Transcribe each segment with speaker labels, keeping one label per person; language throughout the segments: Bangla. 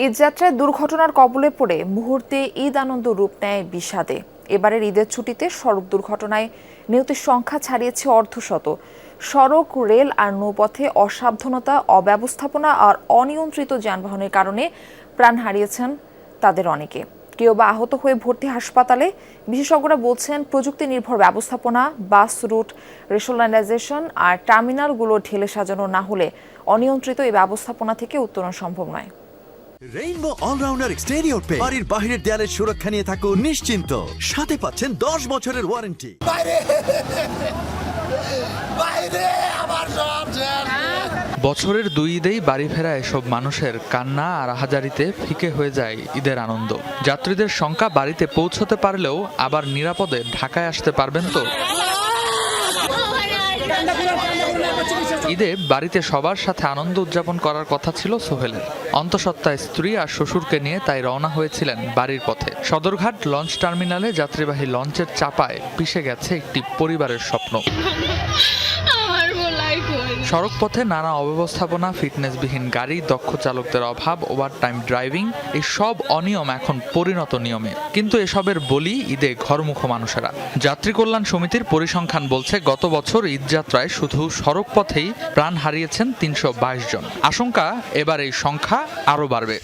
Speaker 1: ঈদযাত্রায় দুর্ঘটনার কবলে পড়ে মুহূর্তে ঈদ আনন্দ রূপ নেয় বিষাদে। এবারের ঈদের ছুটিতে সড়ক দুর্ঘটনায় নিহতের সংখ্যা ছাড়িয়েছে অর্ধশত। সড়ক, রেল আর নৌপথে অসাবধানতা, অব্যবস্থাপনা আর অনিয়ন্ত্রিত যানবাহনের কারণে প্রাণ হারিয়েছেন তাদের অনেকে। কেউ বা আহত হয়ে ভর্তি হাসপাতালে। বিশেষজ্ঞরা বলছেন, প্রযুক্তি নির্ভর ব্যবস্থাপনা, বাস রুট রেশনালাইজেশন আর টার্মিনালগুলো ঢেলে সাজানো না হলে অনিয়ন্ত্রিত এই ব্যবস্থাপনা থেকে উত্তরণ সম্ভব নয়।
Speaker 2: রেইনবো অলরাউন্ডার এক্সটেরিয়র পে বাড়ির বাহিরের দেয়ালের সুরক্ষা নিয়ে থাকুন নিশ্চিন্ত। সাথে পাচ্ছেন 10 বছরের ওয়ারেন্টি।
Speaker 3: বছরের 2 ঈদেই বাড়ি ফেরা এসব মানুষের কান্না আর আহাজারিতে ফিকে হয়ে যায় ঈদের আনন্দ। যাত্রীদের সংখ্যা বাড়িতে পৌঁছতে পারলেও আবার নিরাপদে ঢাকায় আসতে পারবেন তো? ঈদে বাড়িতে সবার সাথে আনন্দ উদযাপন করার কথা ছিল সোহেলের। অন্তঃসত্ত্বা স্ত্রী আর শ্বশুরকে নিয়ে তাই রওনা হয়েছিলেন বাড়ির পথে। সদরঘাট লঞ্চ টার্মিনালে যাত্রীবাহী লঞ্চের চাপায় পিষে গেছে একটি পরিবারের স্বপ্ন। সড়ক পথে নানা অব্যবস্থাপনা, ফিটনেসবিহীন গাড়ি, দক্ষ চালকদের অভাব, ওভারটাইম ড্রাইভিং, এই সব অনিয়ম এখন পরিণত নিয়মে। কিন্তু এসবের বলি ঈদে ঘরমুখ মানুষেরা। যাত্রী কল্যাণ সমিতির পরিসংখ্যান বলছে, গত বছর ঈদযাত্রায় শুধু সড়ক পথেই প্রাণ হারিয়েছেন 322 জন। আশঙ্কা এবার এই সংখ্যা আরও বাড়বে।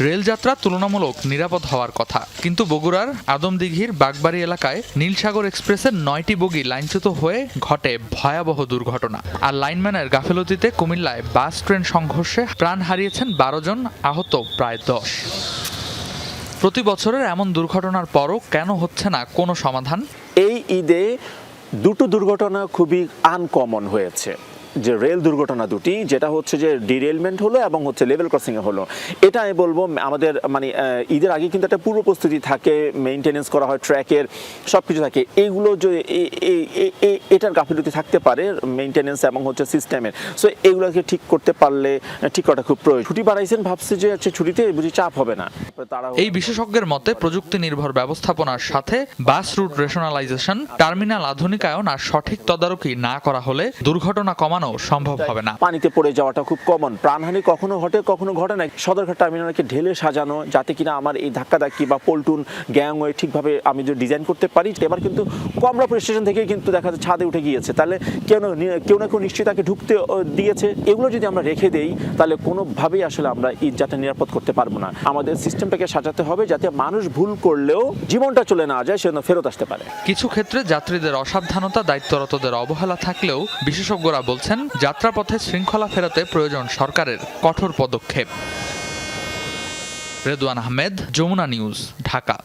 Speaker 3: রেলযাত্রা তুলনামূলক নিরাপদ হওয়ার কথা, কিন্তু বগুড়ার আদমদিঘির বাগবাড়ি এলাকায় নীলসাগর এক্সপ্রেসের 9টি বগি লাইনচ্যুত হয়ে ঘটে ভয়াবহ দুর্ঘটনা। আর লাইনম্যানের গাফিলতিতে কুমিল্লায় বাস ট্রেন সংঘর্ষে প্রাণ হারিয়েছেন 12 জন, আহত প্রায় 10। প্রতি বছরের এমন দুর্ঘটনার পরও কেন হচ্ছে না কোনো সমাধান?
Speaker 4: এই ঈদে দুটো দুর্ঘটনা খুবই আনকমন হয়েছে। যে রেল দুর্ঘটনা দুটি, যেটা হচ্ছে যে ডিরেলমেন্ট হলো এবং হচ্ছে লেভেল ক্রসিং এ হলো। এটা আমি বলবো আমাদের ঈদের আগে কিন্তু একটা পূর্ব প্রস্তুতি থাকে, মেইনটেনেন্স করা হয়, ট্র্যাকের সব কিছু থাকে। এইগুলো যে এটার গাফিলতি থাকতে পারে মেইনটেনেন্স এবং হচ্ছে সিস্টেমের। সো এগুলোকে ঠিক করতে পারলে ঠিক করা খুব প্রয়োজন। ছুটি বাড়াইছেন, ভাবছে যে ছুটিতে বুঝি চাপ হবে না।
Speaker 3: এই বিশেষজ্ঞের মতে, প্রযুক্তি নির্ভর ব্যবস্থাপনার সাথে বাস রুট রেশনালাইজেশন, টার্মিনাল আধুনিকায়ন আর সঠিক তদারকি না করা হলে দুর্ঘটনা কমানো সম্ভব হবে না।
Speaker 4: পানিতে পড়ে যাওয়াটা খুব কমন, প্রাণহানি কখনো ঘটে কখনো ঘটে না। সদরঘাট টার্মিনালকে ঢেলে সাজানো, যাতে কিনা আমার এই ধাক্কাধাক্কি বা পল্টুন গ্যাংওয়ে ঠিকভাবে আমি যদি ডিজাইন করতে পারি। এবার কিন্তু কমলাপুর স্টেশন থেকে কিন্তু দেখা যাচ্ছে ছাদে উঠে গিয়েছে, তাহলে কেউ না কেউ নিশ্চয়ই তাকে ঢুকতে দিয়েছে। এগুলো যদি আমরা রেখে দেই, তাহলে কোনোভাবেই আসলে আমরা ঈদযাত্রা নিরাপদ করতে পারবো না। আমাদের সিস্টেমটাকে সাজাতে হবে যাতে মানুষ ভুল করলেও জীবনটা চলে না যায়, সেজন্য ফেরত আসতে পারে।
Speaker 3: কিছু ক্ষেত্রে যাত্রীদের অসাবধানতা, দায়িত্বরতদের অবহেলা থাকলেও বিশেষজ্ঞরা বলছেন, যাত্রাপথে শৃঙ্খলা ফেরাতে প্রয়োজন সরকারের কঠোর পদক্ষেপ। রেদওয়ান আহমেদ, যমুনা নিউজ, ঢাকা।